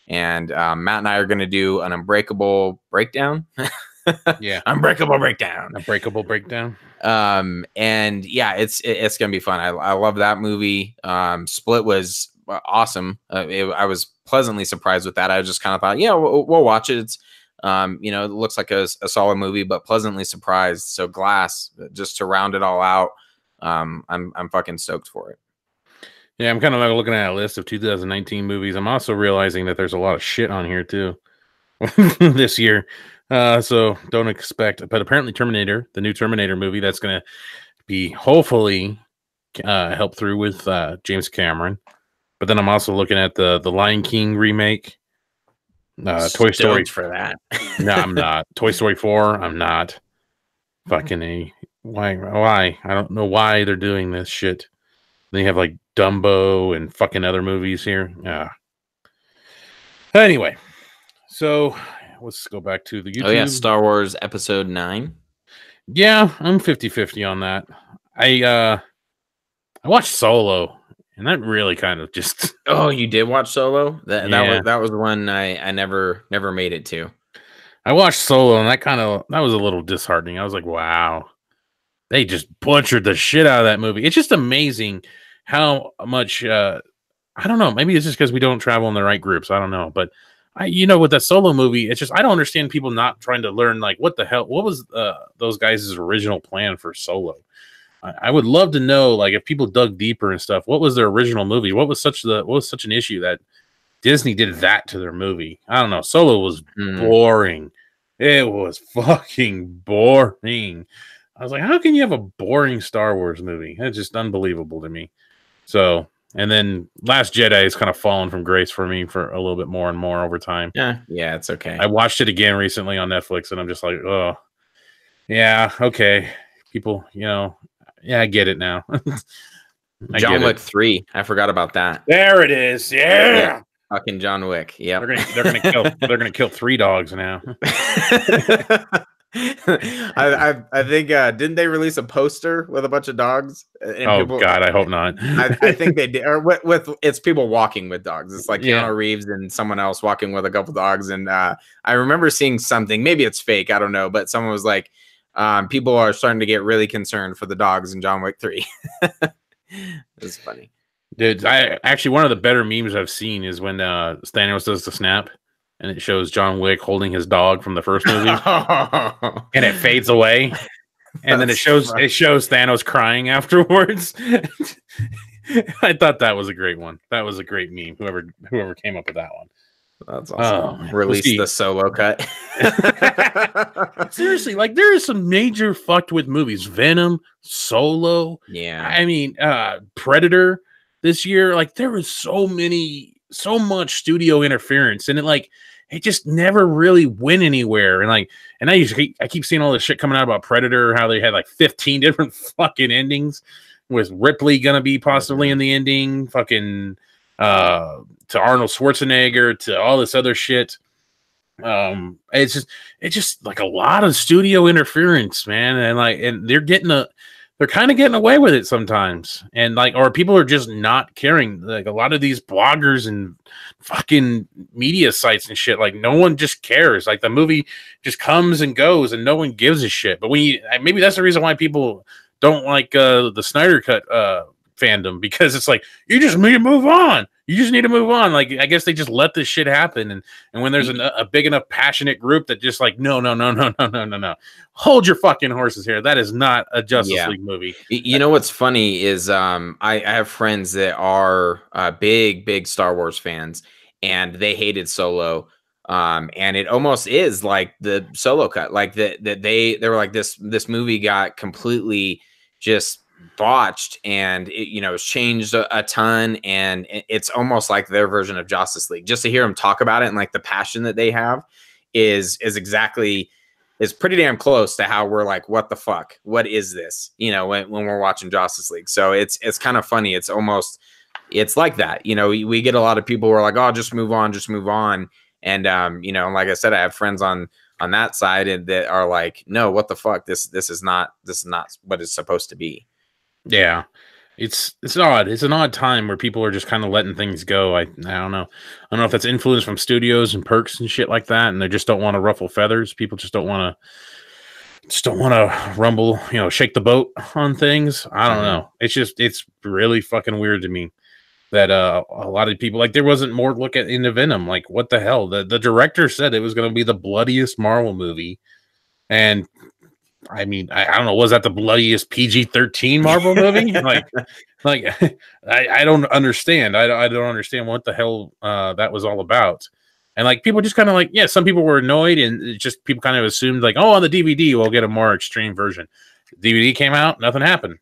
And Matt and I are gonna do an Unbreakable breakdown. Yeah, Unbreakable breakdown. Unbreakable breakdown. And yeah, it's gonna be fun. I love that movie. Split was awesome. I was pleasantly surprised with that. I just kind of thought, yeah, we'll watch it. It's it looks like a solid movie, but pleasantly surprised. So Glass, just to round it all out, I'm fucking stoked for it. Yeah, I'm kind of like looking at a list of 2019 movies. I'm also realizing that there's a lot of shit on here too this year. So don't expect, but apparently Terminator, the new Terminator movie, that's going to be hopefully helped through with James Cameron. But then I'm also looking at the Lion King remake, Toy Story for that. No, I'm not. Toy Story 4, I'm not. Fucking A. Why? I don't know why they're doing this shit. They have like Dumbo and fucking other movies here. Yeah. Anyway, so let's go back to the YouTube. Oh yeah, Star Wars Episode 9. Yeah, I'm 50-50 on that. I watched Solo, and that really kind of just Oh, you did watch Solo? That was the one I never made it to. I watched Solo, and that was a little disheartening. I was like, wow. They just butchered the shit out of that movie. It's just amazing how much I don't know, maybe it's just because we don't travel in the right groups. I don't know. But with that Solo movie, it's just I don't understand people not trying to learn like what the hell, what was those guys' original plan for Solo. I would love to know, like, if people dug deeper and stuff, what was their original movie? What was such an issue that Disney did that to their movie? I don't know. Solo was boring. It was fucking boring. I was like, how can you have a boring Star Wars movie? That's just unbelievable to me. So, and then Last Jedi has kind of fallen from grace for me for a little bit more and more over time. Yeah, it's okay. I watched it again recently on Netflix, and I'm just like, oh, yeah, okay. People, yeah, I get it now. John Wick 3. I forgot about that. There it is. Yeah. Fucking John Wick. Yeah. They're gonna kill 3 dogs now. I think didn't they release a poster with a bunch of dogs? And God, I hope not. I think they did. Or with it's people walking with dogs. It's like Keanu Reeves and someone else walking with a couple dogs. And I remember seeing something. Maybe it's fake. I don't know. But someone was like, people are starting to get really concerned for the dogs in John Wick 3. It's funny. Dude, one of the better memes I've seen is when Thanos does the snap. And it shows John Wick holding his dog from the first movie, and it fades away, and then it shows Thanos crying afterwards. I thought that was a great one. That was a great meme. Whoever came up with that one. That's awesome. Release the Solo cut. Seriously, like there is some major fucked with movies. Venom, Solo. Yeah. I mean, Predator this year. Like there was so much studio interference, and it just never really went anywhere. And I keep seeing all this shit coming out about Predator, how they had like 15 different fucking endings, with Ripley gonna be possibly in the ending, fucking to Arnold Schwarzenegger, to all this other shit. It's just like a lot of studio interference, man, and they're kind of getting away with it sometimes. And or people are just not caring. Like a lot of these bloggers and fucking media sites and shit, like no one just cares. Like the movie just comes and goes and no one gives a shit. But maybe that's the reason why people don't like the Snyder Cut fandom, because it's like, you just need to move on. You just need to move on. Like, I guess they just let this shit happen. And when there's a big enough passionate group that just like, no. Hold your fucking horses here. That is not a Justice League movie. You know what's funny is I have friends that are big Star Wars fans, and they hated Solo. And it almost is like the Solo cut. Like they were like, this movie got completely just botched, and it's changed a ton, and it's almost like their version of Justice League. Just to hear them talk about it and like the passion that they have is exactly is pretty damn close to how we're like, what the fuck? What is this? You know, when we're watching Justice League. So it's kind of funny. It's almost, it's like that. You know, we get a lot of people who are like, oh, just move on, just move on. And you know, like I said, I have friends on that side and that are like, no, what the fuck? This is not what it's supposed to be. Yeah. It's odd. It's an odd time where people are just kind of letting things go. I don't know. I don't know if that's influence from studios and perks and shit like that, and they just don't want to ruffle feathers. People just don't want to rumble, you know, shake the boat on things. I don't know. It's really fucking weird to me that a lot of people, like, there wasn't more look at into Venom. Like, what the hell? The director said it was going to be the bloodiest Marvel movie, and I mean, I don't know. Was that the bloodiest PG-13 Marvel movie? I don't understand. I don't understand what the hell that was all about. And like, people just kind of like, yeah, some people were annoyed, and it just people kind of assumed like, oh, on the DVD we'll get a more extreme version. The DVD came out, nothing happened.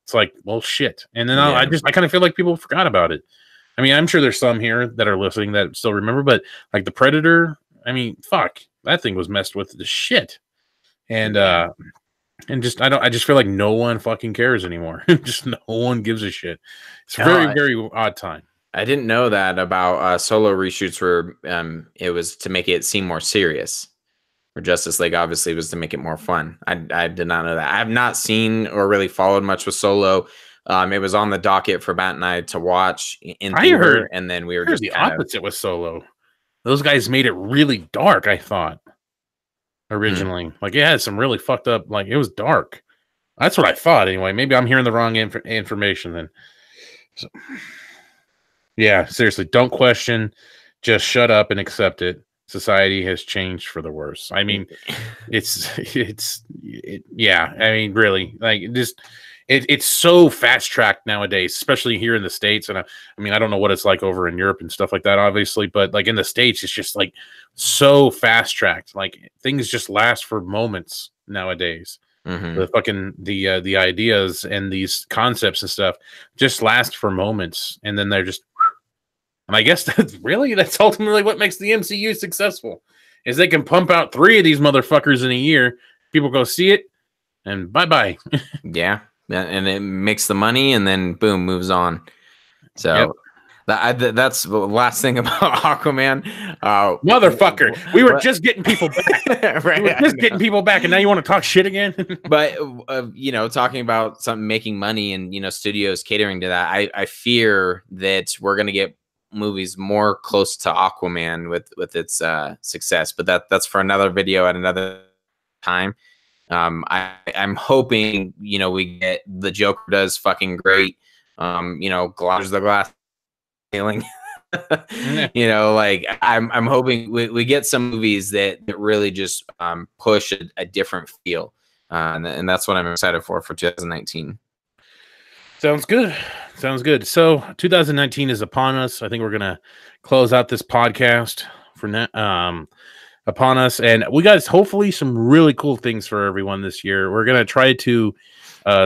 It's like, well, shit. And then I kind of feel like people forgot about it. I mean, I'm sure there's some here that are listening that still remember, but like the Predator, I mean, fuck, that thing was messed with the shit. And just I just feel like no one fucking cares anymore. Just no one gives a shit. It's a very odd time. I didn't know that about solo reshoots where it was to make it seem more serious. Or Justice League obviously was to make it more fun. I did not know that. I have not seen or really followed much with Solo. It was on the docket for Matt and I to watch in theater, and then we were just the opposite with Solo. Those guys made it really dark, I thought. Originally, like, it had some really fucked up, like, it was dark. That's what I thought anyway. Maybe I'm hearing the wrong information then. So, yeah, seriously, don't question, just shut up and accept it. Society has changed for the worse. I mean, yeah, I mean, really, like, it's so fast tracked nowadays, especially here in the States. And I mean, I don't know what it's like over in Europe and stuff like that, obviously, but like in the States, it's just like so fast tracked. Like, things just last for moments nowadays. The fucking the ideas and these concepts and stuff just last for moments, and then they're just. And I guess that's ultimately what makes the MCU successful, is they can pump out 3 of these motherfuckers in a year. People go see it, and bye-bye. Yeah, and it makes the money, and then boom, moves on. So that's the last thing about Aquaman. Motherfucker, we were just getting people back. Right, we were just getting people back, and now you want to talk shit again? But you know, talking about something making money and, you know, studios catering to that, I fear that we're gonna get movies more close to Aquaman with its success, but that's for another video at another time. I'm hoping, you know, we get the Joker does fucking great. You know, Glass the Glass feeling. You know, like, I'm hoping we get some movies that really just push a different feel, and that's what I'm excited for 2019. Sounds good. Sounds good. So 2019 is upon us. I think we're gonna close out this podcast for now. Upon us, and we got hopefully some really cool things for everyone this year. We're gonna try to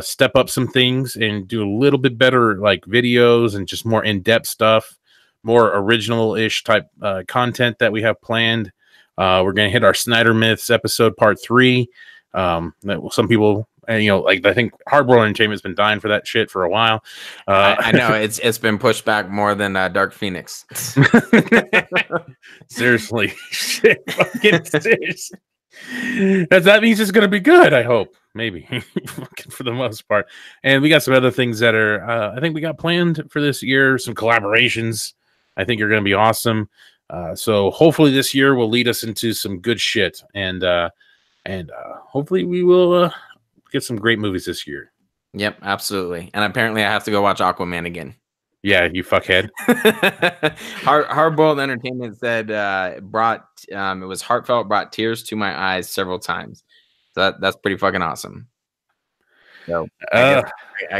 step up some things and do a little bit better, like, videos and just more in-depth stuff, more original-ish type content that we have planned. We're gonna hit our Snyder Myths episode part 3. That some people. And, you know, like, I think Hardboiled Entertainment's been dying for that shit for a while. I know it's been pushed back more than Dark Phoenix. Seriously, shit, fucking seriously. That means it's gonna be good. I hope, maybe, for the most part. And we got some other things that are, I think we got planned for this year. Some collaborations, I think, are gonna be awesome. So hopefully this year will lead us into some good shit, and hopefully we will. Get some great movies this year. Yep, absolutely. And apparently I have to go watch Aquaman again. Yeah, you fuckhead. Hardboiled Entertainment said it was heartfelt, brought tears to my eyes several times. So that's pretty fucking awesome. So I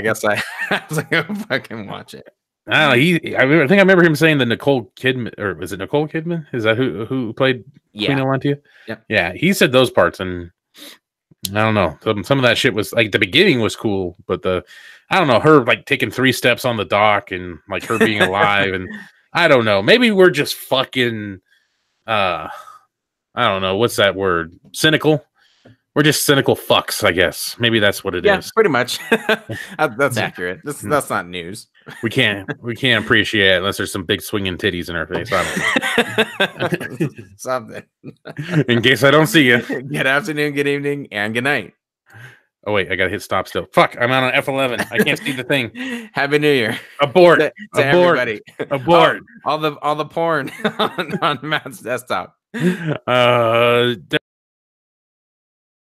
guess I have to go fucking watch it. I think I remember him saying the Nicole Kidman, or was it Nicole Kidman? Is that who played Queen Alantia? Yep. Yeah, he said those parts, and I don't know. Some of that shit was like, the beginning was cool, but I don't know, her like taking 3 steps on the dock and like her being alive, and I don't know. Maybe we're just fucking I don't know. What's that word? Cynical? We're just cynical fucks, I guess. Maybe that's what it is. Pretty much. That's accurate. That's not news. We can't appreciate it unless there's some big swinging titties in our face. I don't know. Something. In case I don't see you. Good afternoon, good evening, and good night. Oh wait, I gotta hit stop still. Fuck, I'm on F11. I can't see the thing. Happy New Year. Abort. To Abort. everybody. Abort. All the porn on Matt's desktop.